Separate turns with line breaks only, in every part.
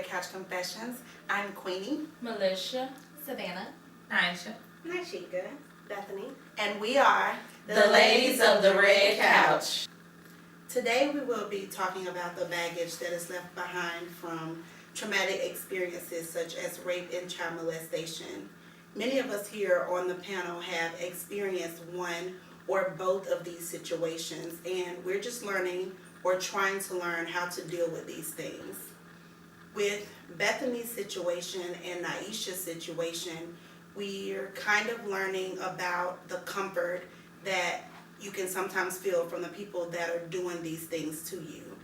Couch Confessions. I'm Queenie.
Militia.
Savannah.
Nisha.
Nashika. Bethany.
And we are
The Ladies of the Red Couch.
Today we will be talking about the baggage that is left behind from traumatic experiences such as rape and child molestation. Many of us here on the panel have experienced one or both of these situations, and we're just learning or trying to learn how to deal with these things. With Bethany's situation and Naisha's situation, we're kind of learning about the comfort that you can sometimes feel from the people that are doing these things to you.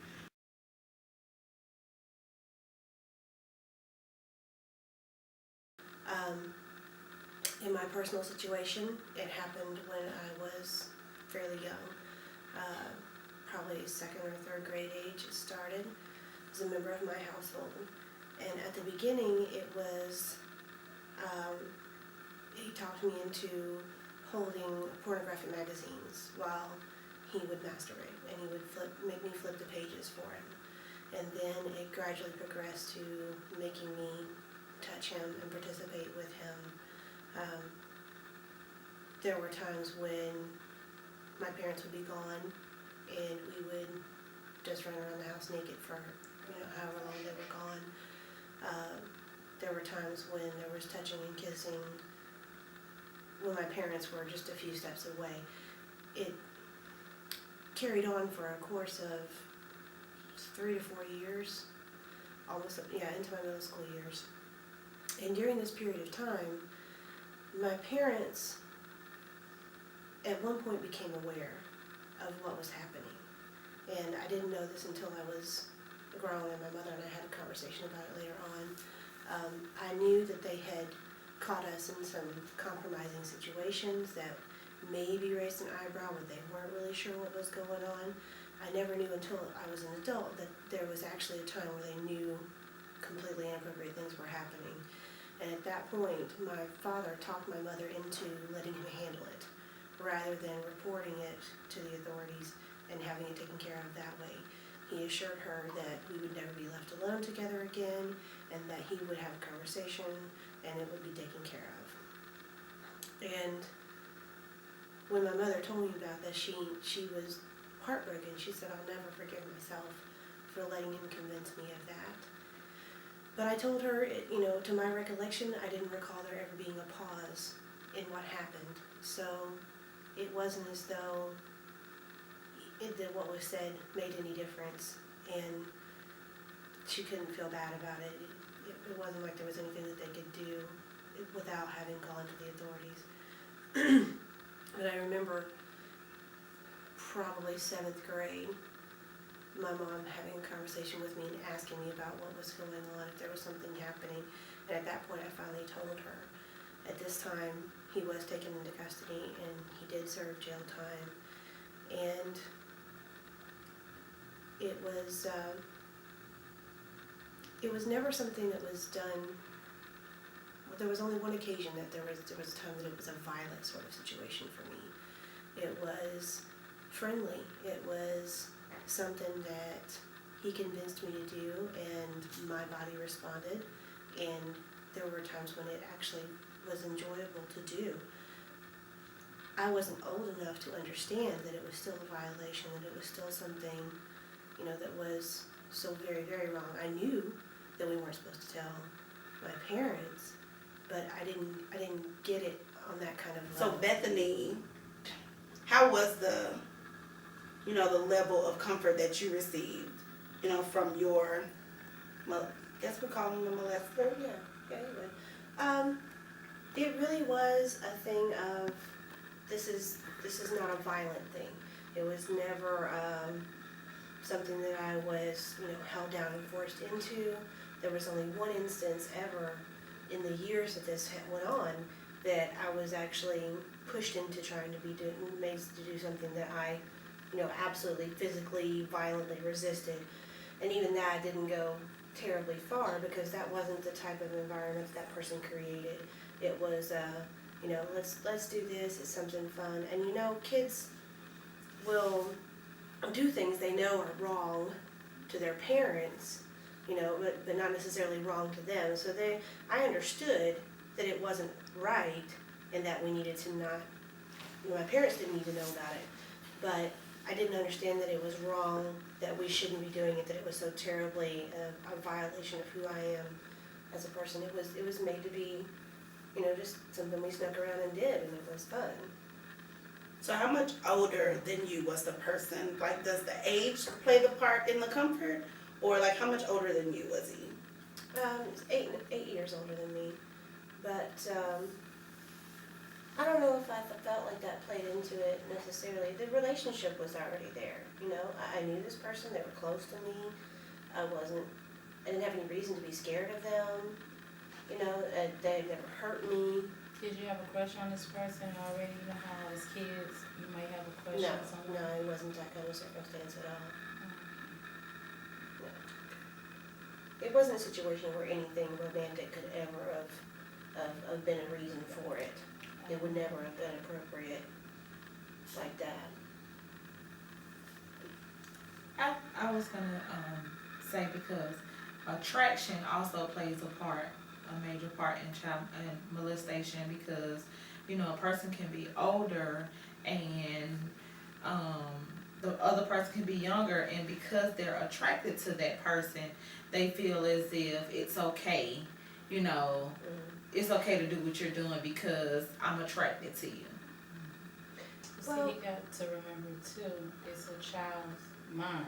In my personal situation, it happened when I was fairly young, probably second or third grade age it started. As a member of my household, and at the beginning it was, he talked me into holding pornographic magazines while he would masturbate, and he would make me flip the pages for him. And then it gradually progressed to making me touch him and participate with him. There were times when my parents would be gone and we would just run around the house naked for however long they were gone. There were times when there was touching and kissing when my parents were just a few steps away. It carried on for a course of 3 to 4 years, almost into my middle school years. And during this period of time, my parents at one point became aware of what was happening. And I didn't know this until I was grown, and my mother and I had a conversation about it later on. I knew that they had caught us in some compromising situations that maybe raised an eyebrow, but they weren't really sure what was going on. I never knew until I was an adult that there was actually a time where they knew completely inappropriate things were happening. And at that point, my father talked my mother into letting him handle it, rather than reporting it to the authorities and having it taken care of that way. He assured her that we would never be left alone together again, and that he would have a conversation and it would be taken care of. And when my mother told me about this, she was heartbroken. She said, "I'll never forgive myself for letting him convince me of that." But I told her, to my recollection, I didn't recall there ever being a pause in what happened. So it wasn't as though what was said made any difference, and she couldn't feel bad about it. It wasn't like there was anything that they could do without having gone to the authorities. But I remember probably 7th grade, my mom having a conversation with me and asking me about what was going on, if there was something happening. And at that point I finally told her. At this time he was taken into custody and he did serve jail time. And it was never something that was done. There was only one occasion that there was a time that it was a violent sort of situation for me. It was friendly. It was something that he convinced me to do, and my body responded. And there were times when it actually was enjoyable to do. I wasn't old enough to understand that it was still a violation, that it was still something, that was so very, very wrong. I knew that we weren't supposed to tell my parents, but I didn't get it on that kind of level.
So Bethany, how was the level of comfort that you received, from your, guess we're calling them a molester?
Yeah, you would. It really was a thing of, this is not a violent thing. It was never something that I was, held down and forced into. There was only one instance ever in the years that this went on that I was actually pushed into trying to be made to do something that I, absolutely physically, violently resisted. And even that didn't go terribly far, because that wasn't the type of environment that person created. It was, let's do this, it's something fun. And kids will do things they know are wrong to their parents, but not necessarily wrong to them. So I understood that it wasn't right and that we needed to not, my parents didn't need to know about it, but I didn't understand that it was wrong, that we shouldn't be doing it, that it was so terribly a violation of who I am as a person. It was made to be, just something we snuck around and did, and it was fun.
So how much older than you was the person? Like, does the age play the part in the comfort? Or like, how much older than you was he?
He's 8 years older than me, but I don't know if I felt like that played into it necessarily. The relationship was already there, I knew this person, they were close to me. I didn't have any reason to be scared of them, they never hurt me.
Did you have a crush on this person already? You know how as kids you might have a crush
No,
on someone?
no, it wasn't that kind of circumstance at all. No. It wasn't a situation where anything romantic could ever have been a reason for it. It would never have been appropriate like that.
I was gonna say because attraction also plays a major part in child molestation, because a person can be older and the other person can be younger, and because they're attracted to that person, they feel as if it's okay, it's okay to do what you're doing because I'm attracted to you.
Well-
See, you got to remember too, it's a child's mind.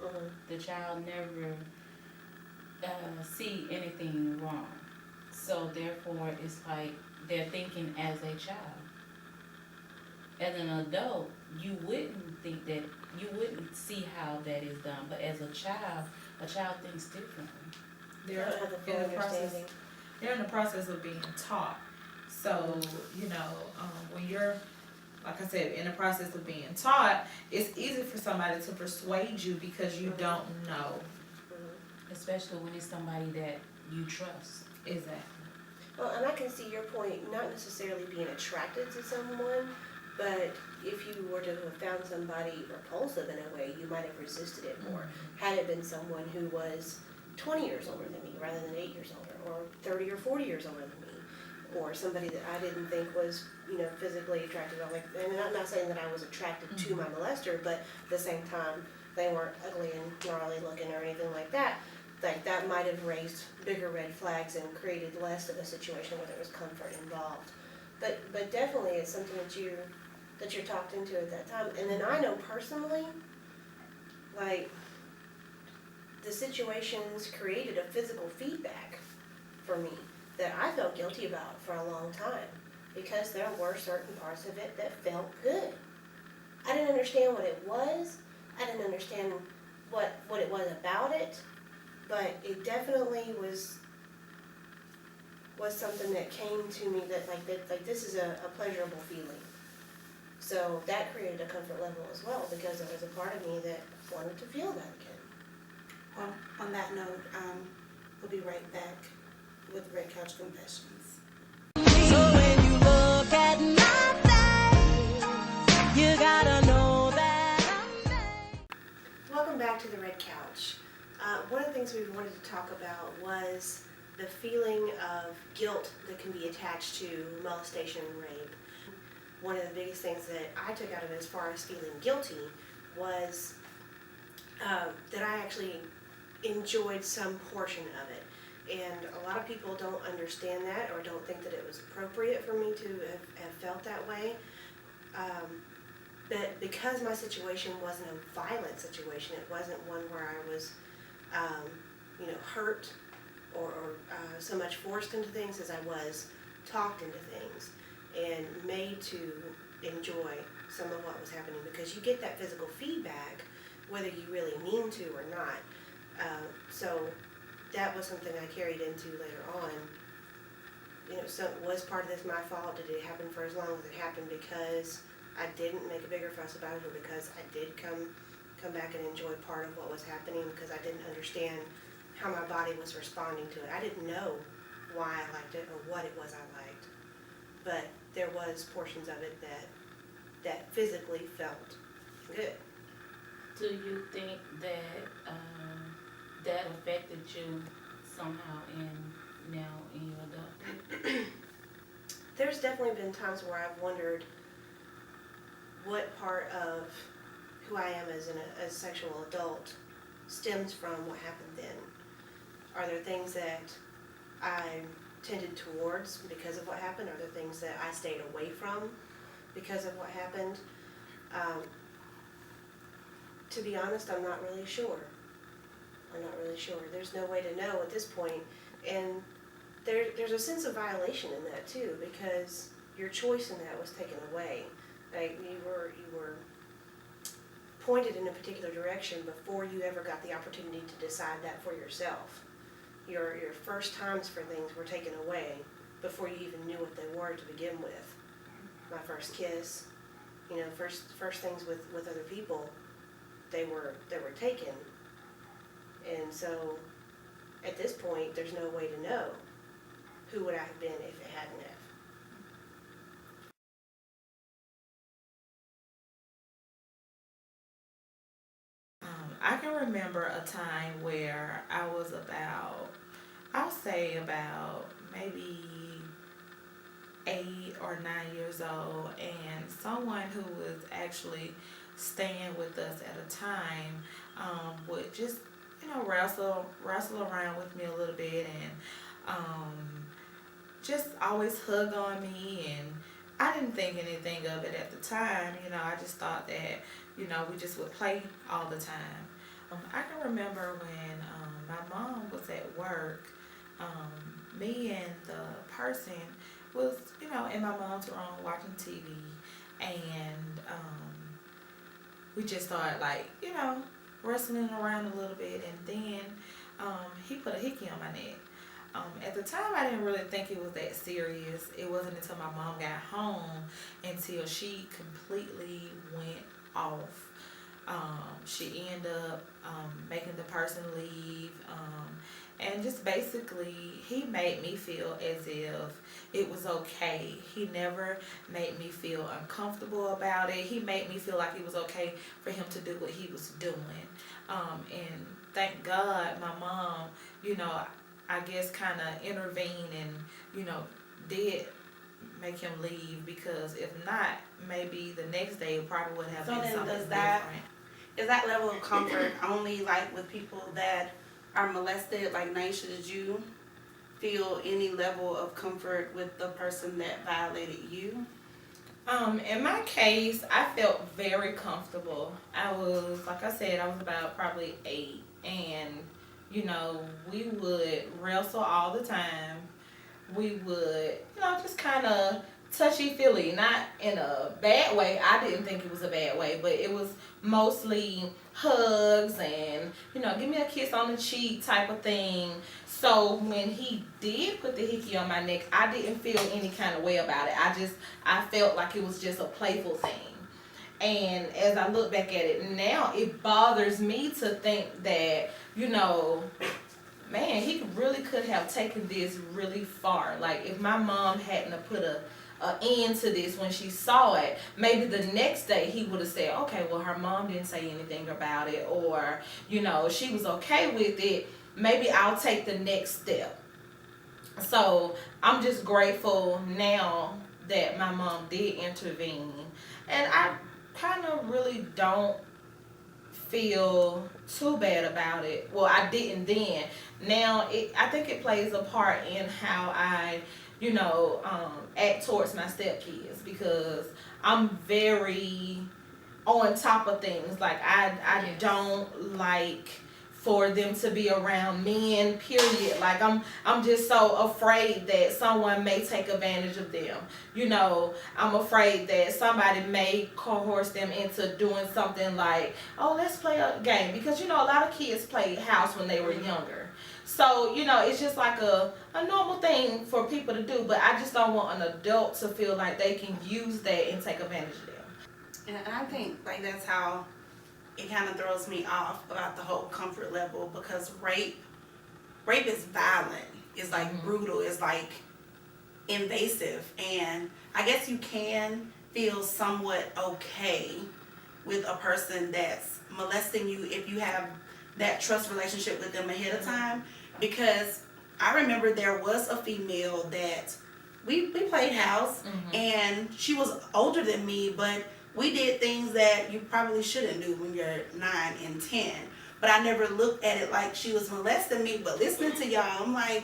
Mm-hmm.
The child never see anything wrong. So therefore, it's like they're thinking as a child. As an adult, you wouldn't think that, you wouldn't see how that is done. But as a child thinks differently.
I don't have the full understanding.
They're in the process of being taught. So, when you're, like I said, in the process of being taught, it's easy for somebody to persuade you because you don't know.
Especially when it's somebody that you trust.
Exactly.
Well, and I can see your point, not necessarily being attracted to someone, but if you were to have found somebody repulsive in a way, you might have resisted it more. Had it been someone who was 20 years older than me rather than 8 years older, or 30 or 40 years older than me, or somebody that I didn't think was, physically attractive. And I'm not saying that I was attracted to my molester, but at the same time, they weren't ugly and gnarly looking or anything like that. Like, that might have raised bigger red flags and created less of a situation where there was comfort involved. But definitely it's something that you're talked into at that time. And then I know personally, like, the situations created a physical feedback for me that I felt guilty about for a long time, because there were certain parts of it that felt good. I didn't understand what it was. I didn't understand what it was about it, but it definitely was something that came to me that this is a pleasurable feeling. So that created a comfort level as well, because there was a part of me that wanted to feel that again.
Well, on that note, we'll be right back with Red Couch Confessions.
So when you look at my face, you gotta know that I'm made.
Welcome back to the Red Couch. One of the things we wanted to talk about was the feeling of guilt that can be attached to molestation and rape. One of the biggest things that I took out of it as far as feeling guilty was that I actually enjoyed some portion of it. And a lot of people don't understand that, or don't think that it was appropriate for me to have felt that way. But because my situation wasn't a violent situation, it wasn't one where I was, hurt or so much forced into things as I was talked into things and made to enjoy some of what was happening, because you get that physical feedback whether you really mean to or not. So that was something I carried into later on. So was part of this my fault? Did it happen for as long as it happened because I didn't make a bigger fuss about it, or because I did come back and enjoy part of what was happening because I didn't understand how my body was responding to it? I didn't know why I liked it or what it was I liked, but there was portions of it that physically felt good.
Do you think that
that affected you somehow now in your adulthood?
There's definitely been times where I've wondered what part of who I am as a sexual adult stems from what happened then. Are there things that I tended towards because of what happened? Are there things that I stayed away from because of what happened? To be honest, I'm not really sure. There's no way to know at this point. And there's a sense of violation in that too, because your choice in that was taken away. Like you were pointed in a particular direction before you ever got the opportunity to decide that for yourself. Your first times for things were taken away before you even knew what they were to begin with. My first kiss, first things with other people, they were taken. And so at this point, there's no way to know who would I have been if it hadn't have.
I can remember a time where I'll say about maybe 8 or 9 years old, and someone who was actually staying with us at a time would just wrestle around with me a little bit, and just always hug on me, and I didn't think anything of it at the time. I just thought that we just would play all the time. I can remember when my mom was at work, me and the person was in my mom's room watching TV, and we just started wrestling around a little bit, and then he put a hickey on my neck. At the time, I didn't really think it was that serious. It wasn't until my mom got home until she completely went off. She ended up making the person leave, and just basically he made me feel as if it was okay. He never made me feel uncomfortable about it. He made me feel like it was okay for him to do what he was doing. And thank God my mom, I guess kind of intervened and, did make him leave, because if not, maybe the next day it probably would have
So
been
then
something
does that-
different.
Is that level of comfort only with people that are molested? Like Naisha, did you feel any level of comfort with the person that violated you?
In my case, I felt very comfortable. I was about probably 8, and we would wrestle all the time. We would, just kind of touchy-feely, not in a bad way. I didn't think it was a bad way, but it was mostly hugs and, give me a kiss on the cheek type of thing. So when he did put the hickey on my neck, I didn't feel any kind of way about it. I felt like it was just a playful thing. And as I look back at it now, it bothers me to think that, man, he really could have taken this really far. Like, if my mom hadn't have put a end to this when she saw it, maybe the next day he would have said, okay, well, her mom didn't say anything about it, or, she was okay with it. Maybe I'll take the next step. So I'm just grateful now that my mom did intervene. And I kind of really don't feel too bad about it. Well, I didn't then. Now, I think it plays a part in how I, act towards my stepkids, because I'm very on top of things. Like, I don't like for them to be around men, period. Like, I'm just so afraid that someone may take advantage of them. I'm afraid that somebody may coerce them into doing something like, oh, let's play a game. Because, a lot of kids played house when they were younger. So, it's just like a normal thing for people to do. But I just don't want an adult to feel like they can use that and take advantage of them.
And I think that's how it kind of throws me off about the whole comfort level, because rape is violent. It's brutal. It's invasive. And I guess you can feel somewhat okay with a person that's molesting you if you have that trust relationship with them ahead of time, because I remember there was a female that we played house, and she was older than me, but we did things that you probably shouldn't do when you're 9 and 10. But I never looked at it like she was molesting me. But listening to y'all, I'm like,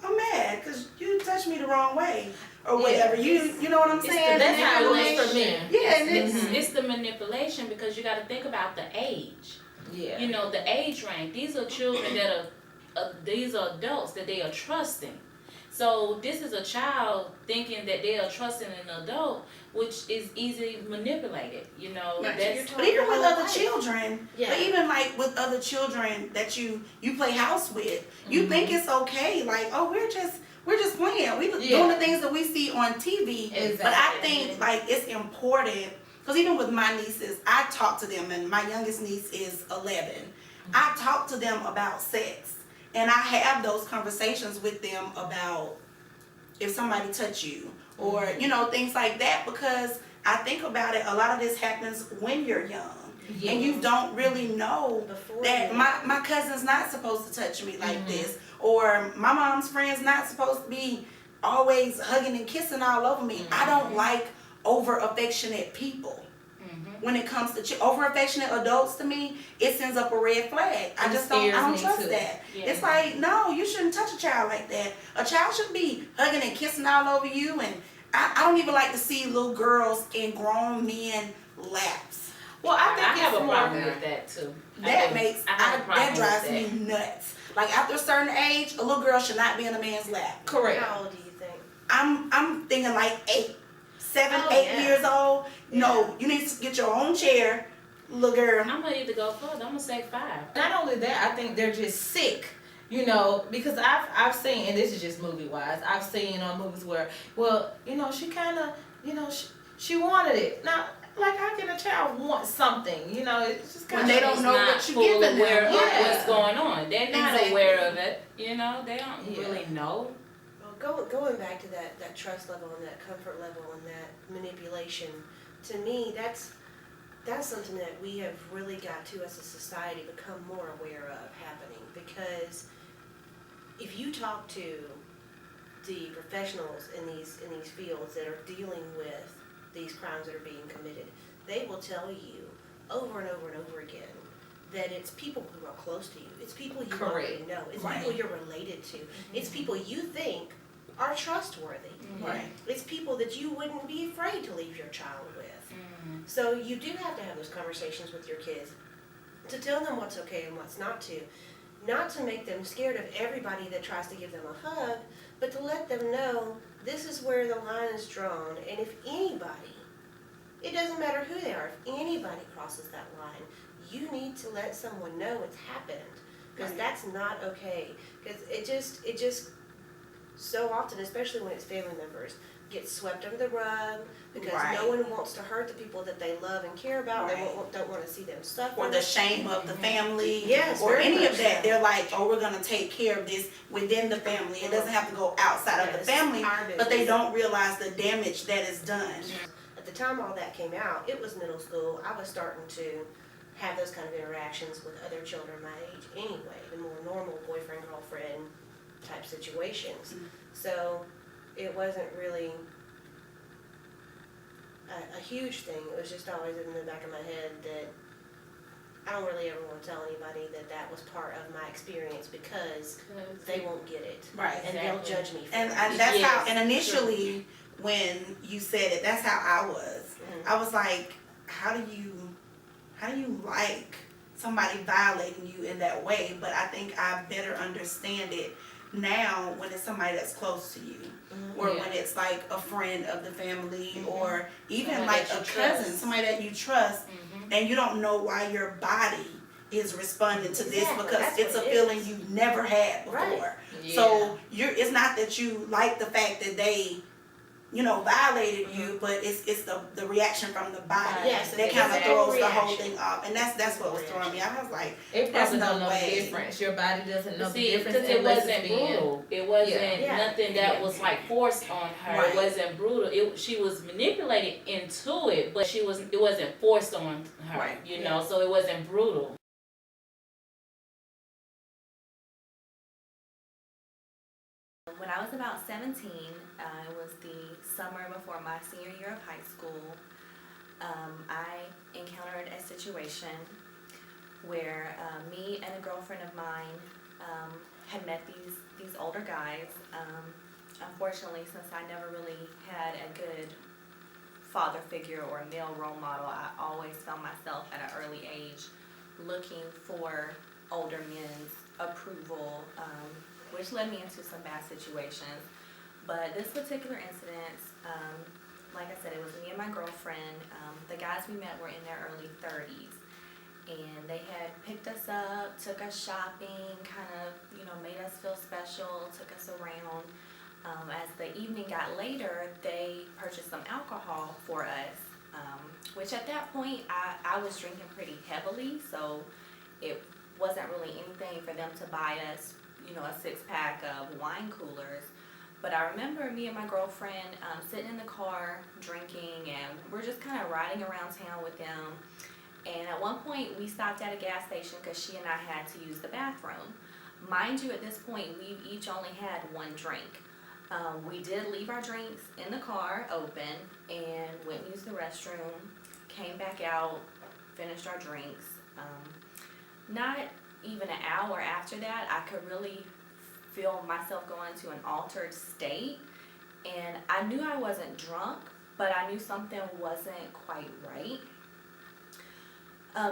I'm mad because you touched me the wrong way or whatever. You know what I'm saying?
That's how it was for me.
Yeah, and
It's the manipulation, because you got to think about the age.
Yeah.
You know, the age range. These are children that these are adults that they are trusting. So this is a child thinking that they are trusting an adult, which is easily manipulated. You know,
Right.
that's
But even with other children,
Yeah.
but even like with other children that you play house with, you think it's okay. Like, oh, we're just playing. We doing the things that we see on TV.
Exactly.
But I think like it's important, because even with my nieces, I talk to them, and my youngest niece is 11. I talk to them about sex. And I have those conversations with them about if somebody touch you or, things like that, because I think about it, a lot of this happens when you're young.
Yeah.
And you don't really know
Before
that
you-
my cousin's not supposed to touch me like this, or my mom's friend's not supposed to be always hugging and kissing all over me. I don't like over affectionate people. When it comes to over affectionate adults, to me, it sends up a red flag. I don't trust that.
Yeah.
It's like, no, you shouldn't touch a child like that. A child shouldn't be hugging and kissing all over you. And I don't even like to see little girls in grown men laps.
Well, I
I
think
have
it's
a
more
problem with that too.
That
I
drives me nuts. Like after a certain age, a little girl should not be in a man's lap.
correct.
How old do you think?
I'm thinking like 7,
Oh,
8
yeah.
years old. No, you need to get your own chair, little girl.
I'm gonna either go further. I'm gonna say 5.
Not only that, I think they're just sick. Because I've seen, and this is just movie wise, I've seen on movies where, she kind of, she wanted it. Now, like, how can a child want something? It's just kind
When they don't know what you're giving them.
aware of
Yeah.
what's going on. They're not
Exactly.
aware of it. They don't
Yeah.
really know.
Well, going back to that trust level and that comfort level and that manipulation, to me, that's something that we have really got to, as a society, become more aware of happening. Because if you talk to the professionals in these fields that are dealing with these crimes that are being committed, they will tell you over and over and over again that it's people who are close to you. It's people you already know. It's people you're related to. It's people you think are trustworthy.
Right.
It's people that you wouldn't be afraid to leave your child with. So you do have to have those conversations with your kids to tell them what's okay and what's not to make them scared of everybody that tries to give them a hug, but to let them know this is where the line is drawn, and if anybody, it doesn't matter who they are, if anybody crosses that line, you need to let someone know it's happened, because that's not okay. Because it just so often, especially when it's family members, gets swept under the rug because no one wants to hurt the people that they love and care about. They don't want to see them suffer.
Or the shame of the family.
Yes,
or
very
any
much
of that.
so.
They're like, oh, we're going to take care of this within the family. It doesn't have to go outside of the family, but they don't realize the damage that is done.
At the time all that came out, it was middle school. I was starting to have those kind of interactions with other children my age anyway, the more normal boyfriend, girlfriend type situations. So it wasn't really a huge thing. It was just always in the back of my head that I don't really ever want to tell anybody that was part of my experience, because they won't get it.
Right.
And they'll judge me for
And
it.
that's how,
Yes.
and initially when you said it, that's how I was. I was like, how do you like somebody violating you in that way? But I think I better understand it now when it's somebody that's close to you, or when it's like a friend of the family, or even
Somebody
like
that
a
you
cousin,
trust.
somebody that you trust, and you don't know why your body is responding to this,
Exactly,
because
that's
it's a
what it
feeling
is.
you've never had before.
Right.
So it's not that you like the fact that they, violated you, but it's the reaction from the body
Yes,
that kind of
it's a
throws the whole
reaction.
thing off, and that's what was throwing me. I was like,
It
There's
probably
no
don't know
way.
the difference. Your body doesn't know the
See,
difference
because it
unless
wasn't
it's being.
brutal. It wasn't
Yeah.
nothing that was like forced on her.
Right.
It wasn't brutal. She was manipulated into it, but it wasn't forced on her.
Right.
So it wasn't brutal.
When I was about 17, it was the summer before my senior year of high school, I encountered a situation where me and a girlfriend of mine had met these older guys. Unfortunately, since I never really had a good father figure or a male role model, I always found myself at an early age looking for older men's approval, which led me into some bad situations. But this particular incident, like I said, it was me and my girlfriend. The guys we met were in their early 30s. And they had picked us up, took us shopping, kind of, made us feel special, took us around. As the evening got later, they purchased some alcohol for us, which at that point, I was drinking pretty heavily, so it wasn't really anything for them to buy us, a 6-pack of wine coolers. But I remember me and my girlfriend sitting in the car drinking, and we're just kind of riding around town with them. And at one point, we stopped at a gas station because she and I had to use the bathroom. Mind you, at this point, we each only had one drink. We did leave our drinks in the car open and went and used the restroom, came back out, finished our drinks. Not even an hour after that, I could really feel myself going to an altered state. And I knew I wasn't drunk, but I knew something wasn't quite right.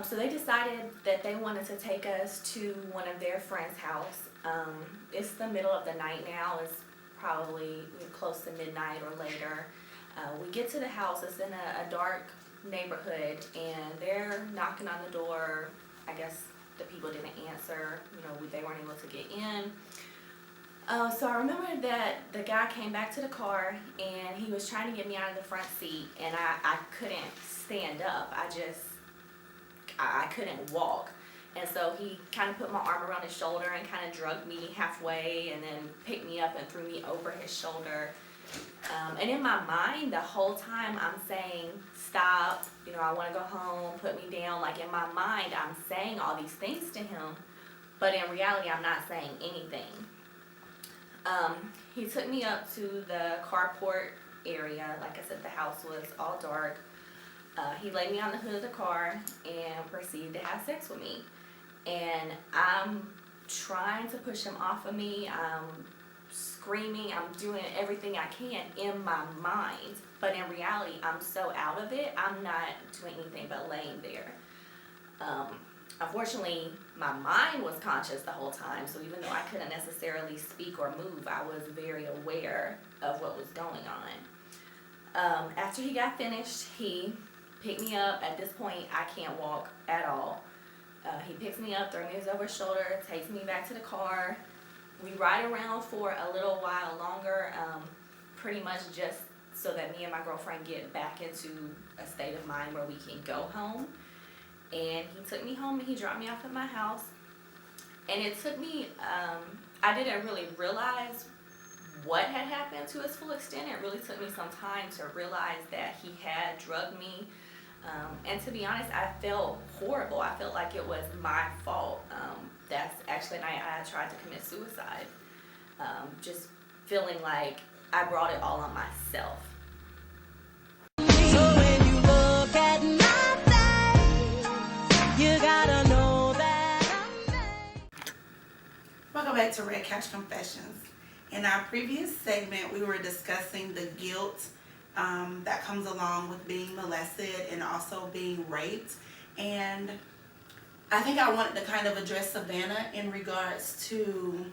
So they decided that they wanted to take us to one of their friends' house. It's the middle of the night now. It's probably close to midnight or later. We get to the house. It's in a dark neighborhood, and they're knocking on the door. I guess the people didn't answer. They weren't able to get in. So I remember that the guy came back to the car, and he was trying to get me out of the front seat, and I couldn't stand up. I couldn't walk. And so he kind of put my arm around his shoulder and kind of drugged me halfway and then picked me up and threw me over his shoulder. And in my mind, the whole time I'm saying, stop, I want to go home, put me down. Like in my mind, I'm saying all these things to him, but in reality, I'm not saying anything. He took me up to the carport area. Like I said, the house was all dark. He laid me on the hood of the car and proceeded to have sex with me. And I'm trying to push him off of me. I'm screaming. I'm doing everything I can in my mind. But in reality, I'm so out of it, I'm not doing anything but laying there. Unfortunately, my mind was conscious the whole time. So even though I couldn't necessarily speak or move, I was very aware of what was going on. After he got finished, he picked me up. At this point, I can't walk at all. He picks me up, throws me over his shoulder, takes me back to the car. We ride around for a little while longer, pretty much just so that me and my girlfriend get back into a state of mind where we can go home. And he took me home and he dropped me off at my house. And it took me, I didn't really realize what had happened to its full extent. It really took me some time to realize that he had drugged me. And to be honest, I felt horrible. I felt like it was my fault. That's actually the night I tried to commit suicide. Just feeling like I brought it all on myself.
So when you look at my face, you gotta know that I'm made.
Welcome back to Red Couch Confessions. In our previous segment, we were discussing the guilt that comes along with being molested and also being raped. And I think I wanted to kind of address Savannah in regards to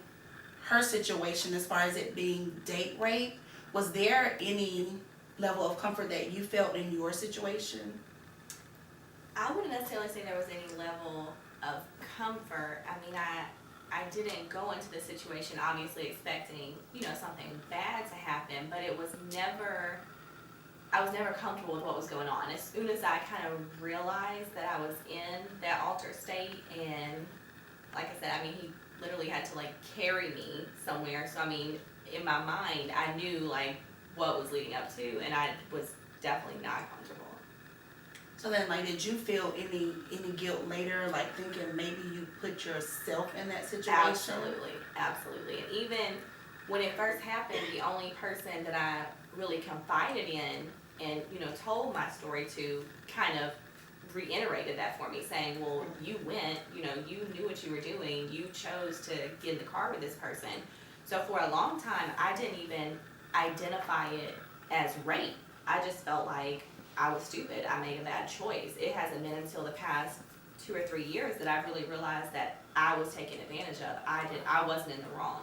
her situation as far as it being date rape. Was there any level of comfort that you felt in your situation?
I wouldn't necessarily say there was any level of comfort. I mean, I didn't go into the situation obviously expecting, something bad to happen, but it was I was never comfortable with what was going on. As soon as I kind of realized that I was in that altered state, and like I said, he literally had to carry me somewhere. So in my mind, I knew what was leading up to, and I was definitely not comfortable.
So then, did you feel any guilt later, thinking maybe you put yourself in that situation?
Absolutely. And even when it first happened, the only person that I really confided in and, you know, told my story to kind of reiterated that for me, saying, well, you went, you know, you knew what you were doing, you chose to get in the car with this person. So for a long time, I didn't even identify it as rape. I just felt like I was stupid. I made a bad choice. It hasn't been until the past 2 or 3 years that I've really realized that I was taken advantage of. I wasn't in the wrong.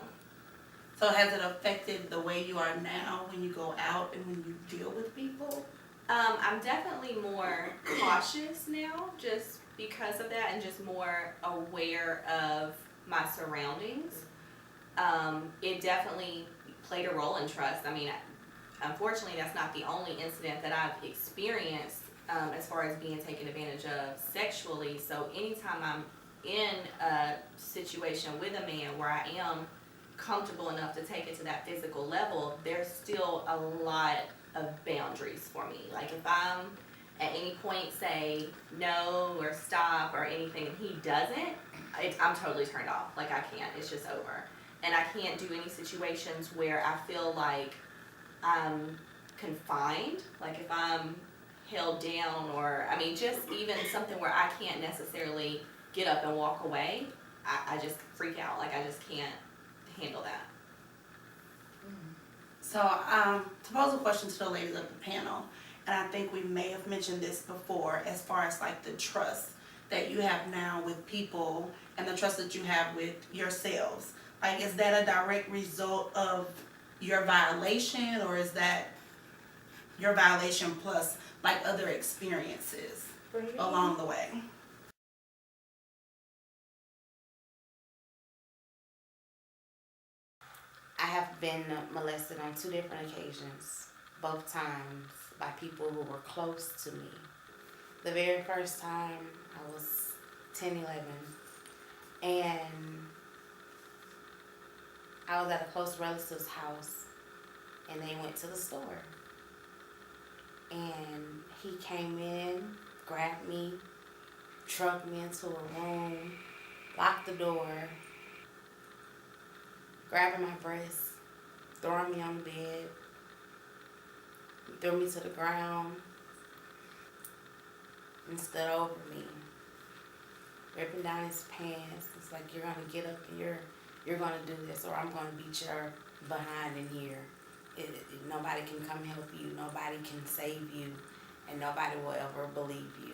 So has it affected the way you are now when you go out and when you deal with people?
I'm definitely more cautious now just because of that and just more aware of my surroundings. It definitely played a role in trust. I mean, unfortunately, that's not the only incident that I've experienced as far as being taken advantage of sexually. So anytime I'm in a situation with a man where I am comfortable enough to take it to that physical level, there's still a lot of boundaries for me. Like if I'm at any point say no or stop or anything and he doesn't, I'm totally turned off. Like I can't, it's just over. And I can't do any situations where I feel like I'm confined, like if I'm held down or, I mean, just even something where I can't necessarily get up and walk away, I just freak out. Like I just can't handle that.
So, to pose a question to the ladies of the panel, and I think we may have mentioned this before, as far as like the trust that you have now with people and the trust that you have with yourselves. Like, is that a direct result of your violation, or is that your violation plus like other experiences along the way?
I have been molested on 2 different occasions, both times by people who were close to me. The very first time I was 10, 11, and I was at a close relative's house, and they went to the store. And he came in, grabbed me, trucked me into a room, locked the door, grabbing my breasts, throwing me on the bed, threw me to the ground, and stood over me, ripping down his pants. It's like, you're gonna get up and you're gonna do this, or I'm gonna beat your behind in here. Nobody can come help you, nobody can save you, and nobody will ever believe you.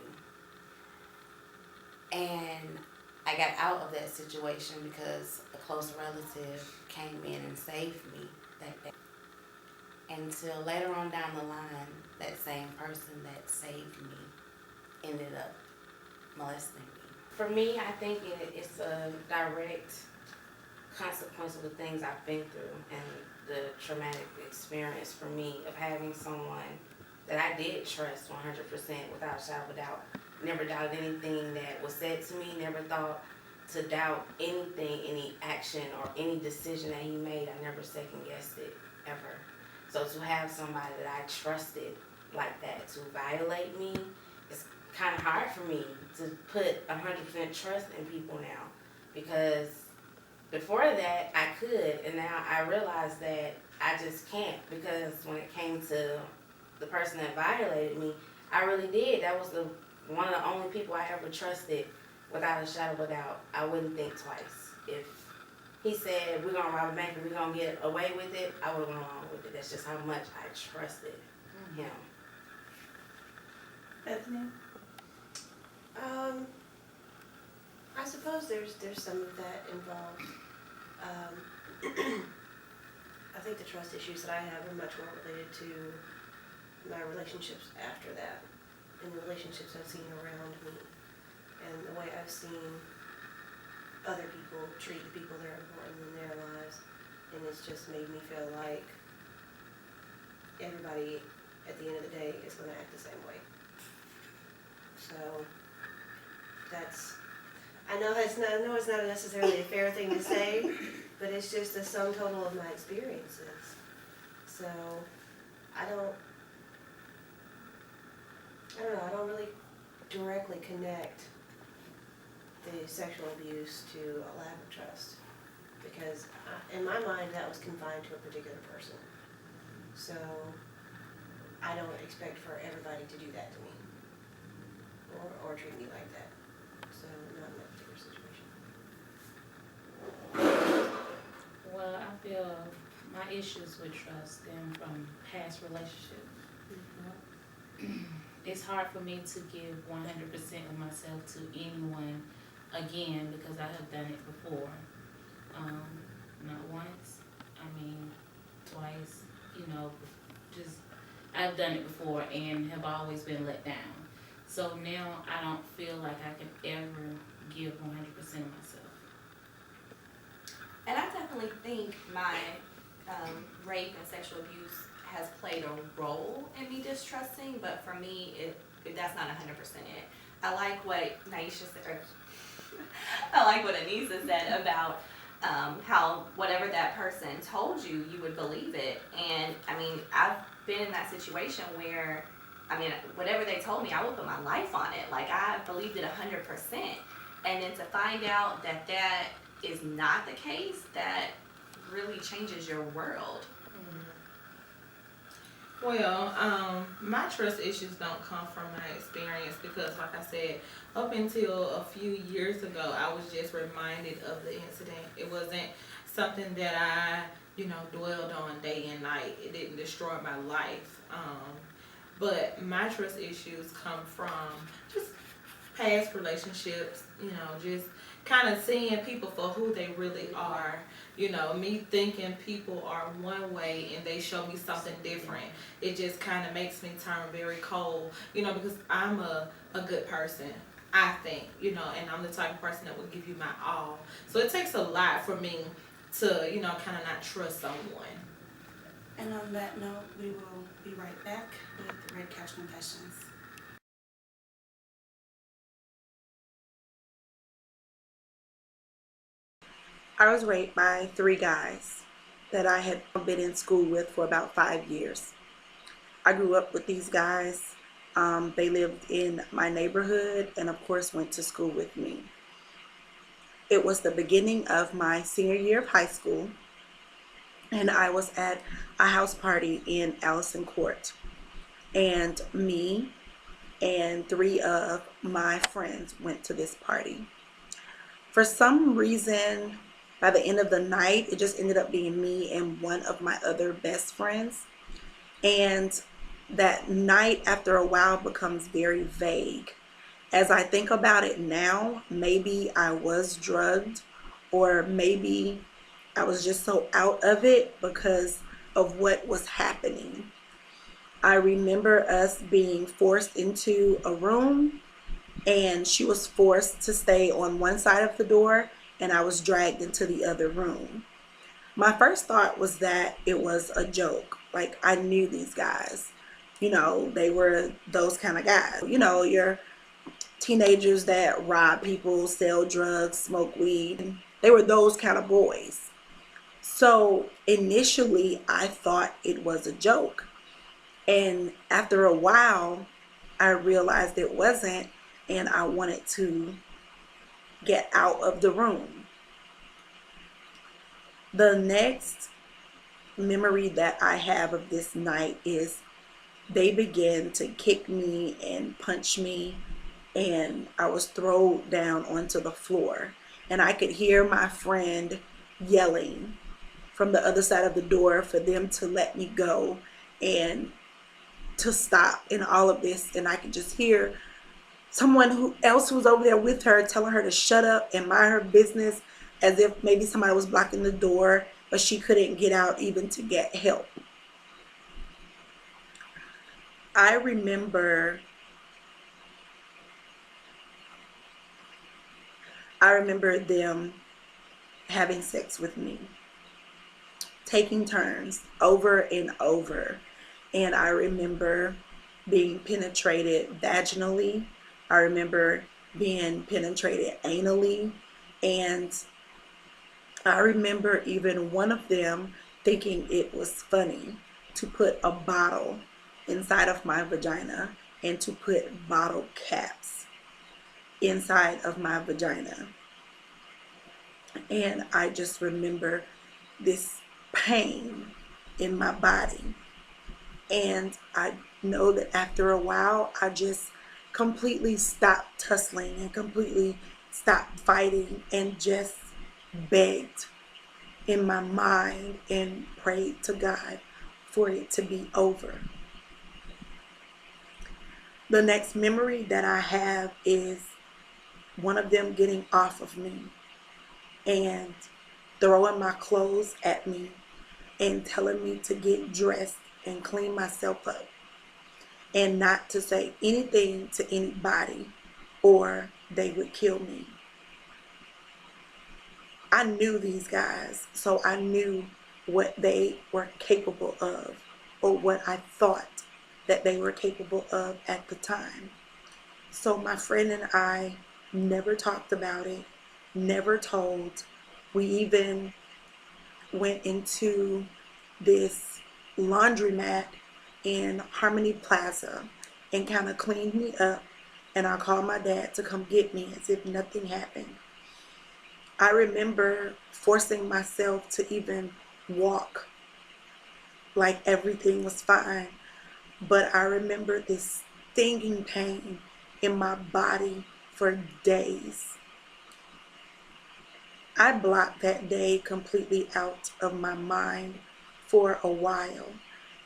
And I got out of that situation because a close relative came in and saved me that day. Until later on down the line, that same person that saved me ended up molesting me. For me, I think it's a direct consequence of the things I've been through and the traumatic experience for me of having someone that I did trust 100% without a shadow of a doubt. Never doubted anything that was said to me, never thought to doubt anything, any action or any decision that he made. I never second guessed it, ever. So to have somebody that I trusted like that to violate me, it's kind of hard for me to put 100% trust in people now, because before that I could, and now I realize that I just can't, because when it came to the person that violated me, I really did. That was one of the only people I ever trusted without a shadow of a doubt. I wouldn't think twice. If he said, we're going to rob a bank and we're going to get away with it, I would have gone along with it. That's just how much I trusted him.
Bethany?
I suppose there's some of that involved. I think the trust issues that I have are much more related to my relationships after that, and the relationships I've seen around me, and the way I've seen other people treat the people that are important in their lives, and it's just made me feel like everybody at the end of the day is going to act the same way. So I know it's not necessarily a fair thing to say, but it's just the sum total of my experiences. So I don't know, I don't really directly connect the sexual abuse to a lack of trust. because in my mind, that was confined to a particular person. So I don't expect for everybody to do that to me or treat me like that. So not in that particular situation.
Well, I feel my issues with trust stem from past relationships. It's hard for me to give 100% of myself to anyone again because I have done it before. Not once, I mean twice, just I've done it before and have always been let down. So now I don't feel like I can ever give 100% of myself.
And I definitely think my rape and sexual abuse has played a role in me distrusting, but for me, that's not 100% it. I like what Naisha said, or I like what Anissa said about how whatever that person told you, you would believe it. And I mean, I've been in that situation where, I mean, whatever they told me, I would put my life on it. Like, I believed it 100%. And then to find out that that is not the case, that really changes your world.
Well, my trust issues don't come from my experience because, like I said, up until a few years ago, I was just reminded of the incident. It wasn't something that I, dwelled on day and night. It didn't destroy my life. But my trust issues come from just past relationships, just kind of seeing people for who they really are. Me thinking people are one way and they show me something different. It just kind of makes me turn very cold, because I'm a good person, I think, and I'm the type of person that will give you my all. So it takes a lot for me to, kind of not trust someone.
And on that note, we will be right back with Red Couch Confessions. I was raped by 3 guys that I had been in school with for about 5 years. I grew up with these guys. They lived in my neighborhood and, of course, went to school with me. It was the beginning of my senior year of high school, and I was at a house party in Allison Court. And me and 3 of my friends went to this party. For some reason, by the end of the night, it just ended up being me and one of my other best friends. And that night, after a while, becomes very vague. As I think about it now, maybe I was drugged, or maybe I was just so out of it because of what was happening. I remember us being forced into a room, and she was forced to stay on one side of the door, and I was dragged into the other room. My first thought was that it was a joke. Like, I knew these guys. They were those kind of guys. Your teenagers that rob people, sell drugs, smoke weed. They were those kind of boys. So initially, I thought it was a joke. And after a while, I realized it wasn't, and I wanted to get out of the room. The next memory that I have of this night is they began to kick me and punch me, and I was thrown down onto the floor. And I could hear my friend yelling from the other side of the door for them to let me go and to stop in all of this. And I could just hear someone else who was over there with her telling her to shut up and mind her business, as if maybe somebody was blocking the door, but she couldn't get out even to get help. I remember them having sex with me, taking turns over and over. And I remember being penetrated vaginally. I remember being penetrated anally. And I remember even one of them thinking it was funny to put a bottle inside of my vagina and to put bottle caps inside of my vagina. And I just remember this pain in my body. And I know that after a while, I just completely stopped tussling and completely stopped fighting and just begged in my mind and prayed to God for it to be over. The next memory that I have is one of them getting off of me and throwing my clothes at me and telling me to get dressed and clean myself up and not to say anything to anybody or they would kill me. I knew these guys, so I knew what they were capable of or what I thought that they were capable of at the time. So my friend and I never talked about it, never told. We even went into this laundromat in Harmony Plaza and kind of cleaned me up, and I called my dad to come get me as if nothing happened. I remember forcing myself to even walk like everything was fine, but I remember this stinging pain in my body for days. I blocked that day completely out of my mind for a while.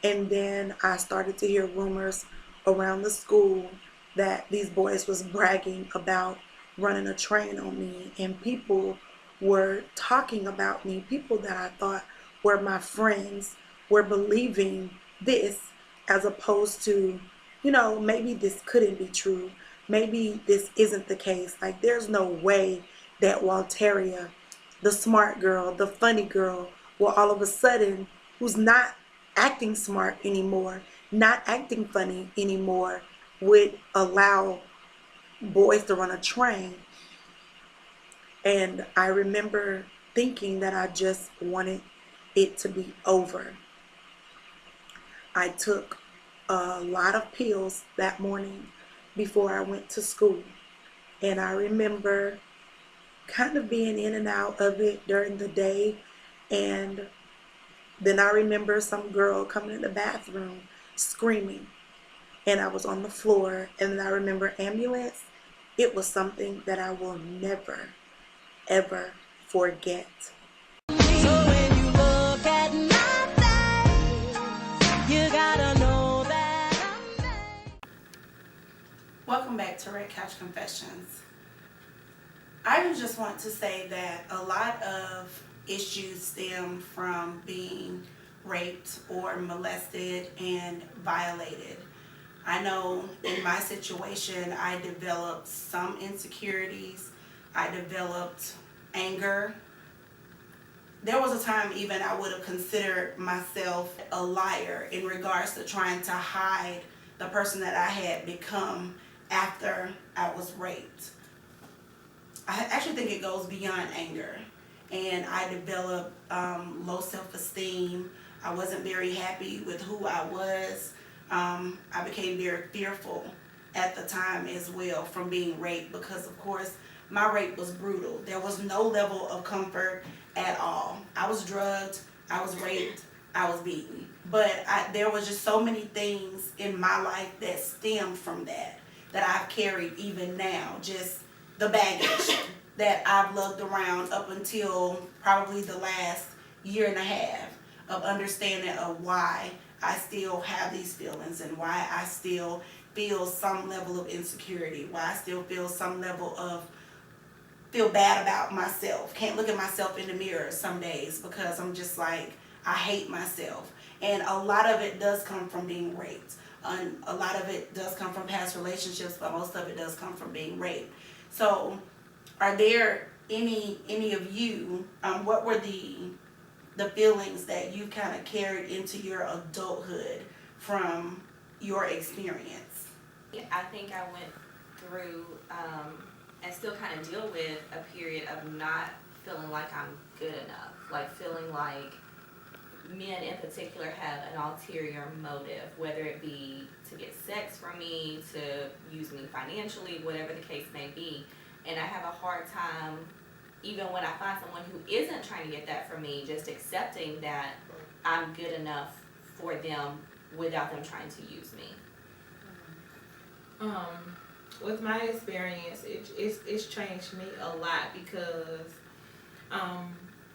And then I started to hear rumors around the school that these boys was bragging about running a train on me, and people were talking about me. People that I thought were my friends were believing this as opposed to, maybe this couldn't be true. Maybe this isn't the case. Like, there's no way that Walteria, the smart girl, the funny girl, will all of a sudden, who's not acting smart anymore, not acting funny anymore, would allow boys to run a train. And I remember thinking that I just wanted it to be over. I took a lot of pills that morning before I went to school. And I remember kind of being in and out of it during the day. And then I remember some girl coming in the bathroom screaming. And I was on the floor. And then I remember ambulance. It was something that I will never, ever forget.
So when you look at my face, you gotta know that I'm made.
Welcome back to Red Couch Confessions. I just want to say that a lot of issues stem from being raped or molested and violated. I know in my situation, I developed some insecurities. I developed anger. There was a time even I would have considered myself a liar in regards to trying to hide the person that I had become after I was raped. I actually think it goes beyond anger. And I developed low self-esteem. I wasn't very happy with who I was. I became very fearful at the time as well from being raped because, of course, my rape was brutal. There was no level of comfort at all. I was drugged, I was raped, I was beaten. But there was just so many things in my life that stemmed from that I've carried even now. Just the baggage that I've lugged around up until probably the last year and a half of understanding of why I still have these feelings and why I still feel some level of insecurity, why I still feel some level of feel bad about myself. Can't look at myself in the mirror some days because I'm just like, I hate myself. And a lot of it does come from being raped. And a lot of it does come from past relationships, but most of it does come from being raped. So are there any of you, what were the feelings that you kind of carried into your adulthood from your experience?
Yeah, I think I went through and still kind of deal with a period of not feeling like I'm good enough, like feeling like men in particular have an ulterior motive, whether it be to get sex from me, to use me financially, whatever the case may be. And I have a hard time even when I find someone who isn't trying to get that from me, just accepting that I'm good enough for them without them trying to use me.
With my experience, it's changed me a lot because,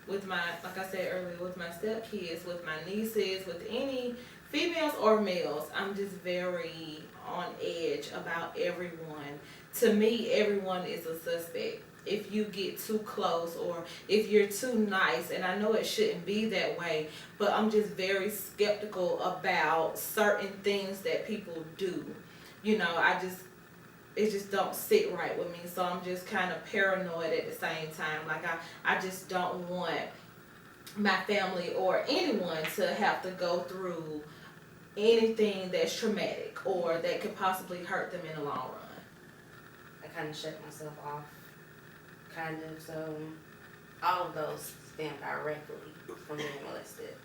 with my, like I said earlier, with my stepkids, with my nieces, with any females or males, I'm just very on edge about everyone. To me, everyone is a suspect. If you get too close or if you're too nice, and I know it shouldn't be that way, but I'm just very skeptical about certain things that people do. You know, it just don't sit right with me, so I'm just kind of paranoid at the same time. Like I just don't want my family or anyone to have to go through anything that's traumatic or that could possibly hurt them in the long run.
I kind of shut myself off, kind of, so all of those stem directly from being molested.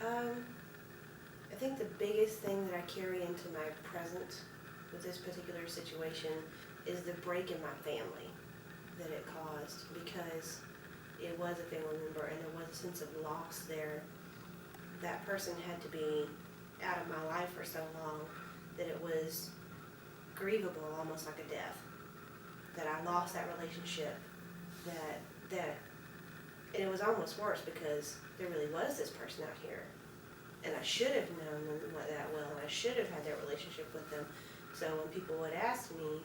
I think the biggest thing that I carry into my present with this particular situation is the break in my family that it caused, because it was a family member and there was a sense of loss there. That person had to be out of my life for so long that it was grievable, almost like a death, that I lost that relationship, that and it was almost worse because there really was this person out here. And I should have known them that well, and I should have had that relationship with them. So when people would ask me,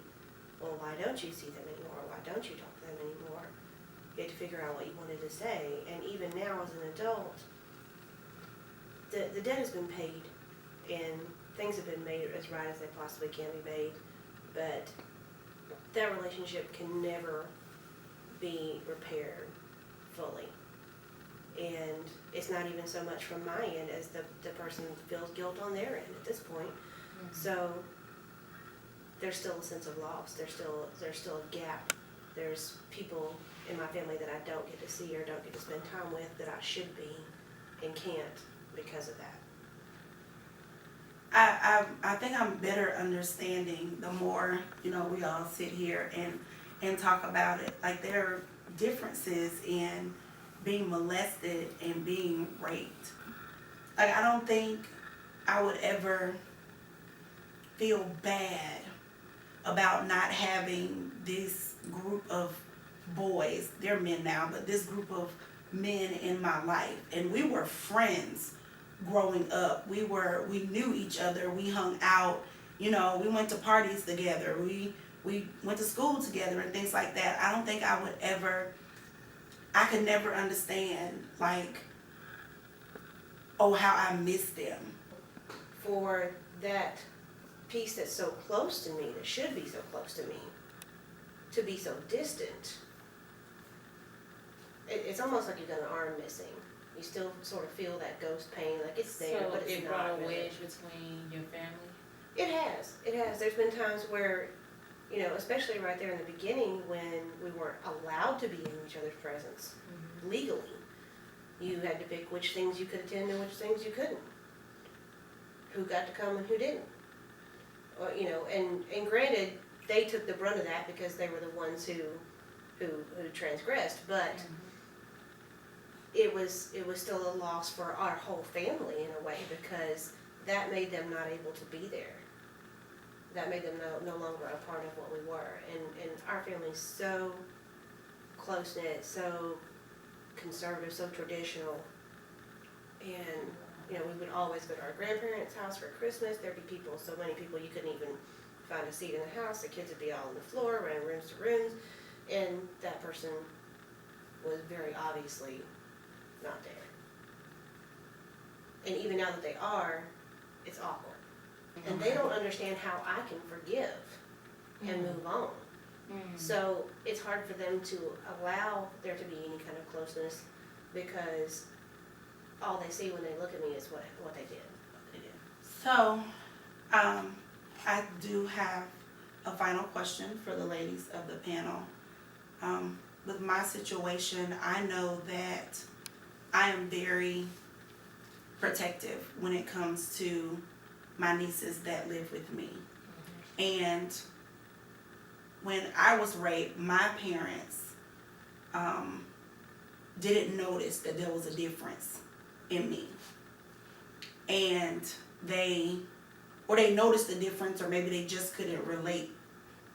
well, why don't you see them anymore? Why don't you talk to them anymore? You had to figure out what you wanted to say. And even now as an adult, the debt has been paid, and things have been made as right as they possibly can be made. But that relationship can never be repaired fully. And it's not even so much from my end as the person feels guilt on their end at this point. Mm-hmm. So there's still a sense of loss. There's still a gap. There's people in my family that I don't get to see or don't get to spend time with that I should be and can't because of that.
I think I'm better understanding the more, we all sit here and talk about it. Like, there are differences in being molested and being raped. Like, I don't think I would ever feel bad about not having this group of boys, they're men now, but this group of men in my life. And we were friends growing up. We knew each other. We hung out, we went to parties together. We went to school together and things like that. I don't think I could never understand, like, how I miss them.
For that piece that's so close to me, that should be so close to me, to be so distant, it's almost like you've got an arm missing. You still sort of feel that ghost pain, like it's there, but it's not. So it brought a wedge between your family? It has. There's been times where, especially right there in the beginning when we weren't allowed to be in each other's presence, mm-hmm. legally. You had to pick which things you could attend and which things you couldn't. Who got to come and who didn't. Or, and granted, they took the brunt of that because they were the ones who transgressed, but mm-hmm. it was still a loss for our whole family in a way, because that made them not able to be there. That made them no longer a part of what we were. And our family's so close-knit, so conservative, so traditional. And, we would always go to our grandparents' house for Christmas. There'd be people, so many people you couldn't even find a seat in the house. The kids would be all on the floor, running rooms to rooms. And that person was very obviously not there. And even now that they are, it's awkward. Mm-hmm. And they don't understand how I can forgive and move on. Mm-hmm. So it's hard for them to allow there to be any kind of closeness, because all they see when they look at me is what they did.
So, I do have a final question for the ladies of the panel. With my situation, I know that I am very protective when it comes to my nieces that live with me. Mm-hmm. And when I was raped, my parents didn't notice that there was a difference in me. And they noticed the difference, or maybe they just couldn't relate,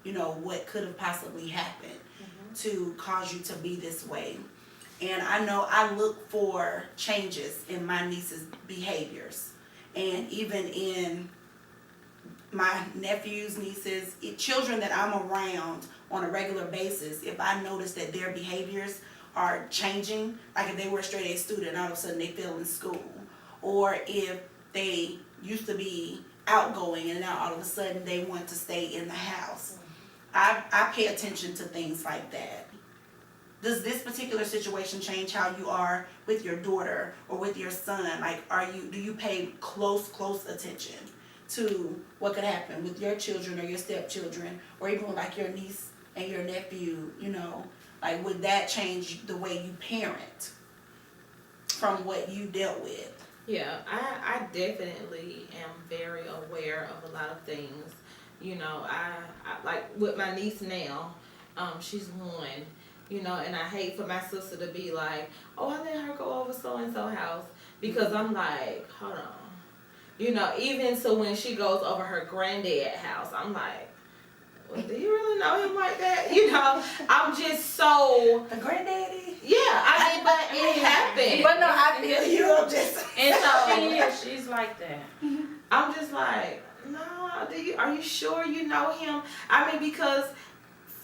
what could have possibly happened to cause you to be this way. And I know I look for changes in my niece's behaviors, and even in my nephews, nieces, children that I'm around on a regular basis. If I notice that their behaviors are changing, like if they were a straight A student, all of a sudden they fail in school, or if they used to be outgoing and now all of a sudden they want to stay in the house, I pay attention to things like that. Does this particular situation change how you are with your daughter or with your son? Like, do you pay close attention to what could happen with your children or your stepchildren, or even with like your niece and your nephew, like would that change the way you parent from what you dealt with?
Yeah, I definitely am very aware of a lot of things. I like with my niece now, she's 1, and I hate for my sister to be like, oh, I let her go over so-and-so house, because I'm like, hold on. Even so when she goes over her granddad's house, I'm like, well, do you really know him like that? I'm just so...
A granddaddy?
Yeah, but it happened.
But no, I feel you. I'm just...
And so she's like that.
I'm just like, no, are you sure you know him? I mean, because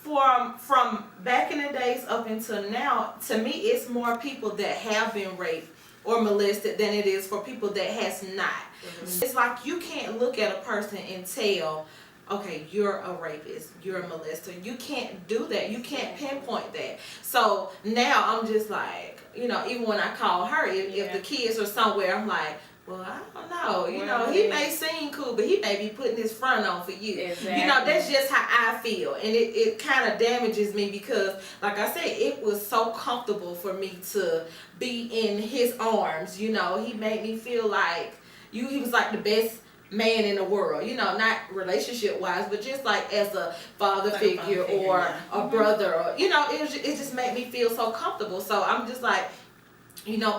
from back in the days up until now, to me, it's more people that have been raped or molested than it is for people that has not. Mm-hmm. It's like you can't look at a person and tell, okay, you're a rapist, you're a molester. You can't do that. You can't pinpoint that. So now I'm just like, even when I call her, if the kids are somewhere, I'm like, well, I don't know. He may seem cool, but he may be putting his front on for you.
Exactly.
That's just how I feel. And it kind of damages me because, like I said, it was so comfortable for me to be in his arms. He made me feel like he was like the best man in the world, not relationship wise, but just like as a father figure or a brother, or it just made me feel so comfortable. So I'm just like,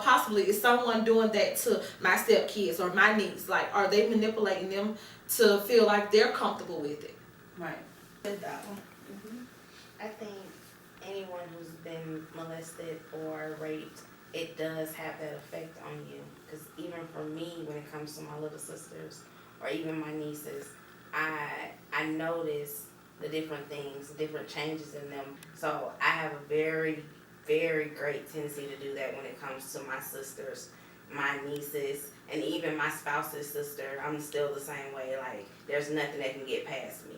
possibly is someone doing that to my stepkids or my niece? Like, are they manipulating them to feel like they're comfortable with it?
Right.
I think anyone who's been molested or raped, it does have that effect on you. Because even for me, when it comes to my little sisters or even my nieces, I notice the different things, different changes in them. So I have a very, very great tendency to do that when it comes to my sisters, my nieces, and even my spouse's sister. I'm still the same way. Like, there's nothing that can get past me,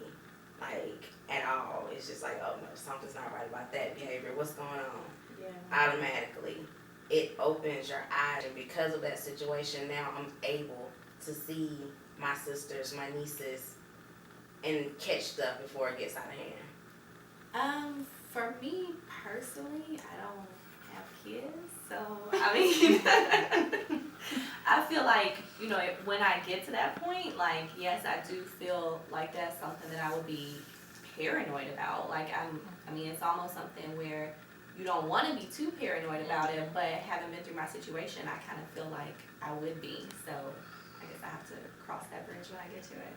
like, at all. It's just like, oh no, something's not right about that behavior. What's going on?
Yeah.
Automatically, it opens your eyes, and because of that situation, now I'm able to see my sisters, my nieces, and catch stuff before it gets out of hand.
For me personally, I don't have kids, so I mean, I feel like, when I get to that point, like, yes, I do feel like that's something that I would be paranoid about. Like, it's almost something where you don't want to be too paranoid about it, but having been through my situation, I kind of feel like I would be. So I guess I have to cross that bridge when I get to it.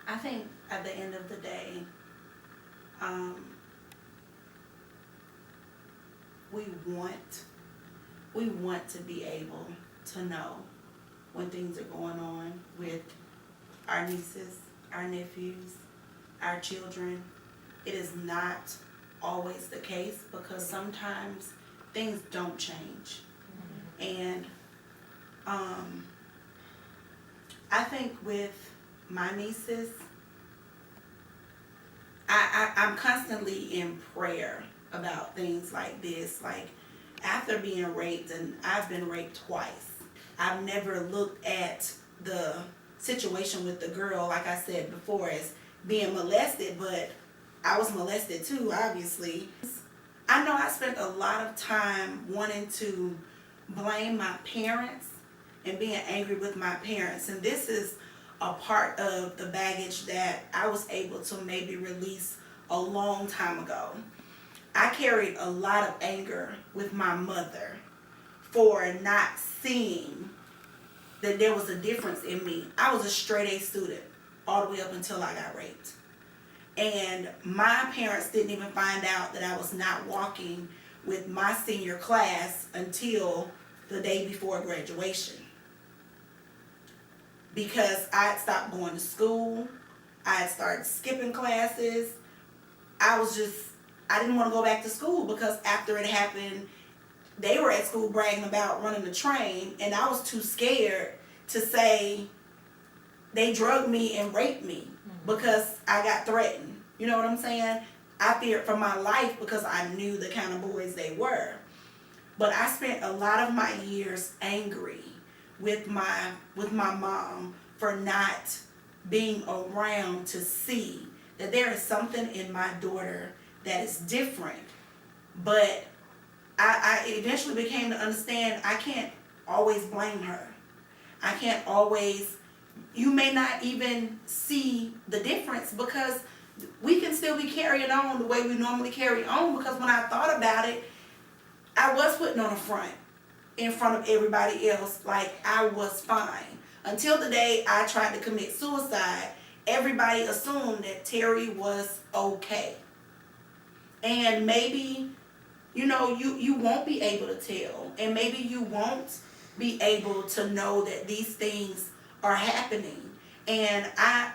I think at the end of the day, we want to be able to know when things are going on with our nieces, our nephews, our children. It is not always the case because sometimes things don't change. And I think with my nieces, I'm constantly in prayer about things like this. Like, after being raped, and I've been raped twice, I've never looked at the situation with the girl, like I said before, as being molested, but I was molested too, obviously. I know I spent a lot of time wanting to blame my parents and being angry with my parents, and this is a part of the baggage that I was able to maybe release a long time ago. I carried a lot of anger with my mother for not seeing that there was a difference in me. I was a straight A student all the way up until I got raped. And my parents didn't even find out that I was not walking with my senior class until the day before graduation. Because I had stopped going to school. I had started skipping classes. I didn't want to go back to school because after it happened, they were at school bragging about running the train, and I was too scared to say they drugged me and raped me because I got threatened. You know what I'm saying? I feared for my life because I knew the kind of boys they were. But I spent a lot of my years angry with my mom for not being around to see that there is something in my daughter that is different. But I eventually became to understand I can't always blame her. I can't always, you may not even see the difference because we can still be carrying on the way we normally carry on, because when I thought about it, I was putting on a front in front of everybody else like I was fine. Until the day I tried to commit suicide, everybody assumed that Terry was okay. And maybe, you won't be able to tell. And maybe you won't be able to know that these things are happening. And I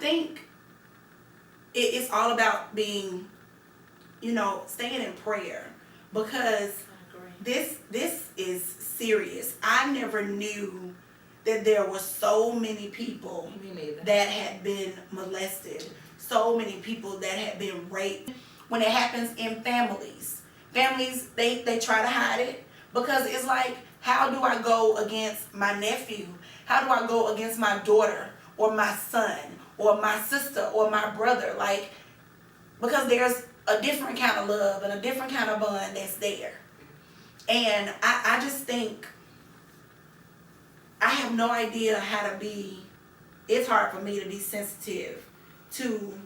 think it's all about being, staying in prayer, because this is serious. I never knew that there were so many people that had been molested, so many people that had been raped. When it happens in families, they try to hide it, because it's like, how do I go against my nephew? How do I go against my daughter or my son or my sister or my brother? Like, because there's a different kind of love and a different kind of bond that's there. And I just think, I have no idea how to be, it's hard for me to be sensitive to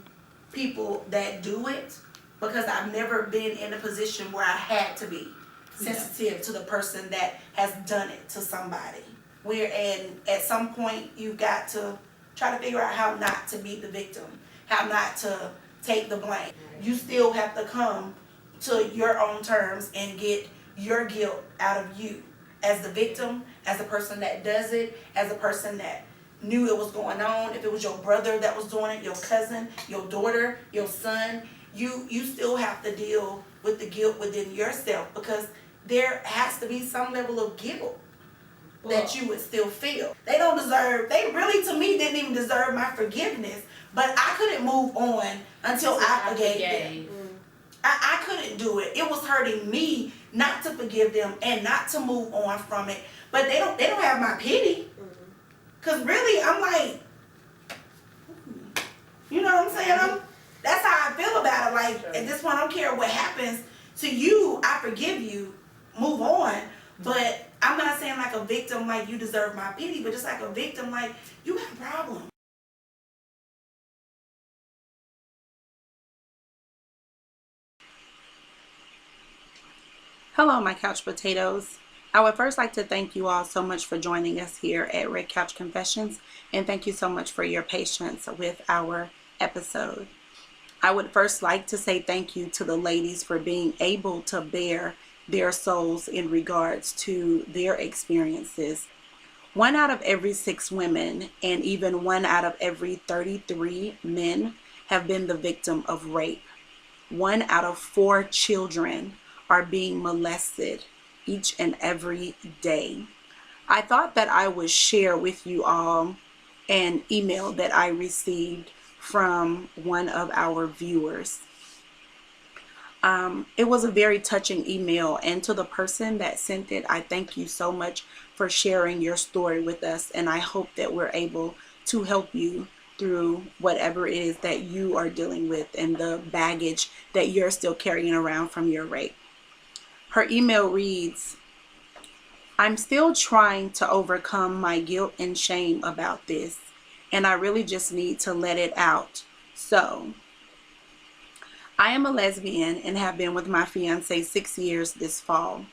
people that do it, because I've never been in a position where I had to be sensitive to the person that has done it to somebody. And at some point, you've got to try to figure out how not to be the victim, how not to take the blame. You still have to come to your own terms and get your guilt out of you as the victim, as the person that does it, as the person that knew it was going on. If it was your brother that was doing it, your cousin, your daughter, your son, you still have to deal with the guilt within yourself, because there has to be some level of guilt that you would still feel. They really, to me, didn't even deserve my forgiveness, but I couldn't move on until I forgave them. I couldn't do it. It was hurting me not to forgive them and not to move on from it. But they don't have my pity. Cause really, I'm like, you know what I'm saying? That's how I feel about it. Like, at this point, I don't care what happens to you. I forgive you. Move on. But I'm not saying like a victim, like you deserve my pity, but just like a victim, like you have a problem. Hello, my couch potatoes. I would first like to thank you all so much for joining us here at Red Couch Confessions, and thank you so much for your patience with our episode. I would first like to say thank you to the ladies for being able to bare their souls in regards to their experiences. 1 out of every 6 women and even 1 out of every 33 men have been the victim of rape. 1 out of 4 children are being molested each and every day. I thought that I would share with you all an email that I received from one of our viewers. It was a very touching email, and to the person that sent it, I thank you so much for sharing your story with us, and I hope that we're able to help you through whatever it is that you are dealing with and the baggage that you're still carrying around from your rape. Her email reads, I'm still trying to overcome my guilt and shame about this, and I really just need to let it out. So, I am a lesbian and have been with my fiance 6 years this fall.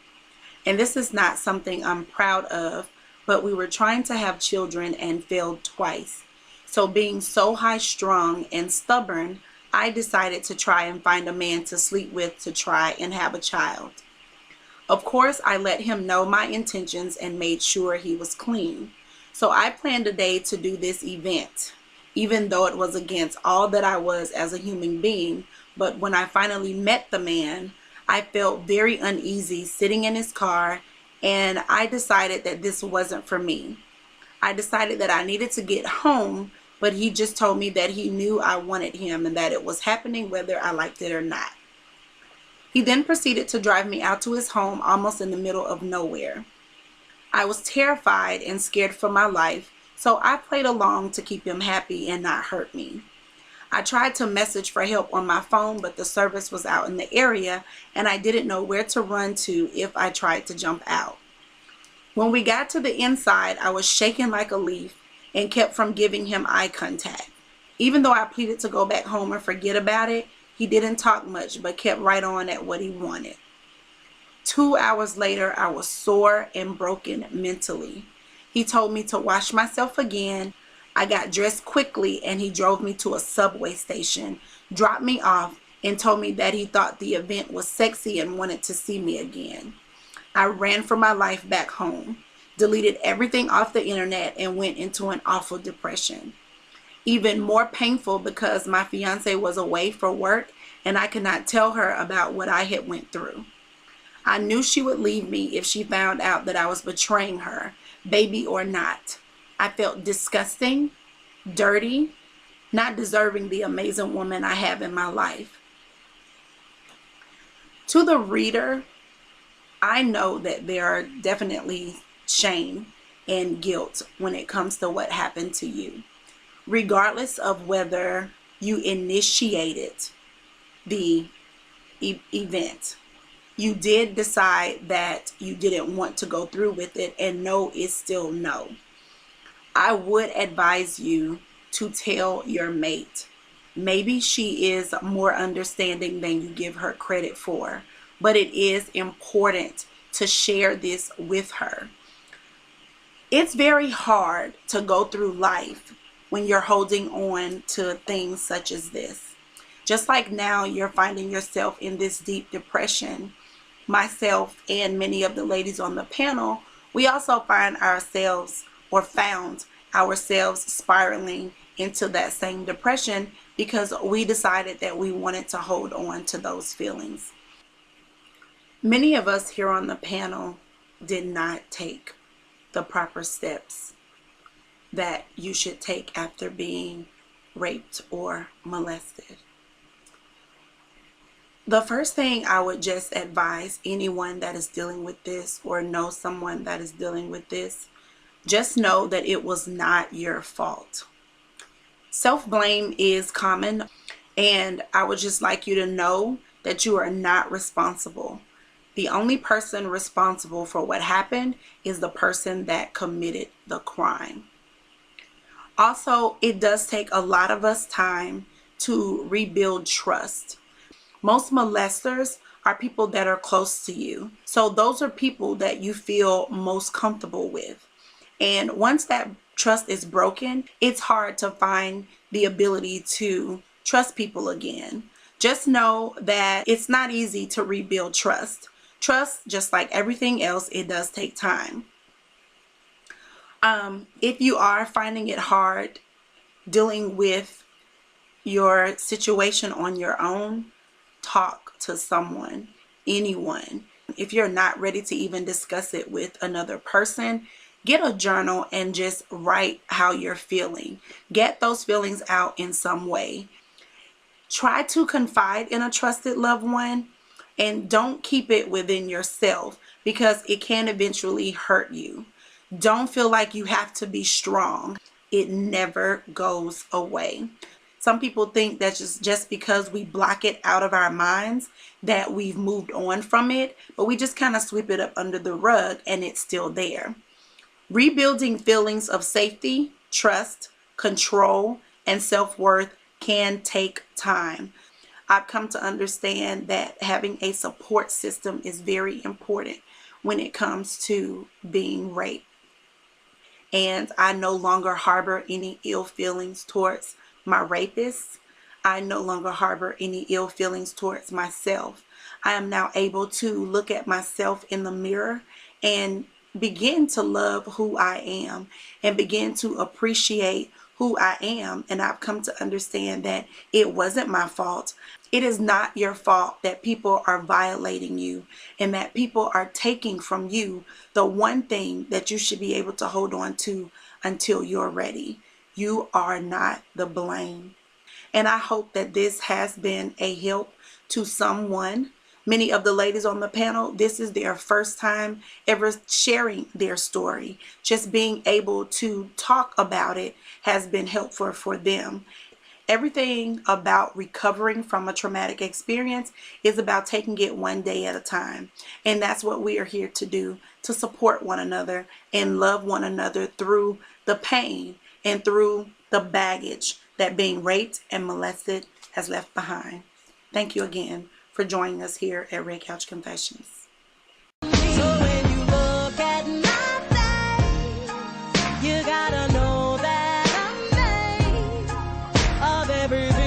And this is not something I'm proud of, but we were trying to have children and failed twice. So being so high strung and stubborn, I decided to try and find a man to sleep with to try and have a child. Of course, I let him know my intentions and made sure he was clean. So I planned a day to do this event, even though it was against all that I was as a human being. But when I finally met the man, I felt very uneasy sitting in his car, and I decided that this wasn't for me. I decided that I needed to get home, but he just told me that he knew I wanted him and that it was happening whether I liked it or not. He then proceeded to drive me out to his home almost in the middle of nowhere. I was terrified and scared for my life, so I played along to keep him happy and not hurt me. I tried to message for help on my phone, but the service was out in the area and I didn't know where to run to if I tried to jump out. When we got to the inside, I was shaking like a leaf and kept from giving him eye contact. Even though I pleaded to go back home and forget about it, he didn't talk much but kept right on at what he wanted. 2 hours later, I was sore and broken mentally. He told me to wash myself again. I got dressed quickly and he drove me to a subway station, dropped me off, and told me that he thought the event was sexy and wanted to see me again. I ran for my life back home, deleted everything off the internet, and went into an awful depression. Even more painful because my fiance was away for work and I could not tell her about what I had went through. I knew she would leave me if she found out that I was betraying her, baby or not. I felt disgusting, dirty, not deserving the amazing woman I have in my life. To the reader, I know that there are definitely shame and guilt when it comes to what happened to you. Regardless of whether you initiated the event, you did decide that you didn't want to go through with it, and no is still no. I would advise you to tell your mate. Maybe she is more understanding than you give her credit for, but it is important to share this with her. It's very hard to go through life when you're holding on to things such as this. Just like now you're finding yourself in this deep depression, myself and many of the ladies on the panel, we also found ourselves spiraling into that same depression because we decided that we wanted to hold on to those feelings. Many of us here on the panel did not take the proper steps that you should take after being raped or molested. The first thing I would just advise anyone that is dealing with this or know someone that is dealing with this, just know that it was not your fault. Self-blame is common, and I would just like you to know that you are not responsible. The only person responsible for what happened is the person that committed the crime. Also, it does take a lot of us time to rebuild trust. Most molesters are people that are close to you. So those are people that you feel most comfortable with. And once that trust is broken, it's hard to find the ability to trust people again. Just know that it's not easy to rebuild trust. Trust, just like everything else, it does take time. If you are finding it hard dealing with your situation on your own, talk to someone, anyone. If you're not ready to even discuss it with another person, get a journal and just write how you're feeling. Get those feelings out in some way. Try to confide in a trusted loved one, and don't keep it within yourself because it can eventually hurt you. Don't feel like you have to be strong. It never goes away. Some people think that just because we block it out of our minds that we've moved on from it, but we just kind of sweep it up under the rug and it's still there. Rebuilding feelings of safety, trust, control, and self-worth can take time. I've come to understand that having a support system is very important when it comes to being raped. And I no longer harbor any ill feelings towards my rapist. I no longer harbor any ill feelings towards myself. I am now able to look at myself in the mirror and begin to love who I am and begin to appreciate who I am. And I've come to understand that it wasn't my fault. It is not your fault that people are violating you and that people are taking from you the one thing that you should be able to hold on to until you're ready. You are not the blame. And I hope that this has been a help to someone. Many of the ladies on the panel, this is their first time ever sharing their story. Just being able to talk about it has been helpful for them. Everything about recovering from a traumatic experience is about taking it one day at a time. And that's what we are here to do, to support one another and love one another through the pain and through the baggage that being raped and molested has left behind. Thank you again for joining us here at Red Couch Confessions.
So when you look at my face, you gotta know that I'm made of everything.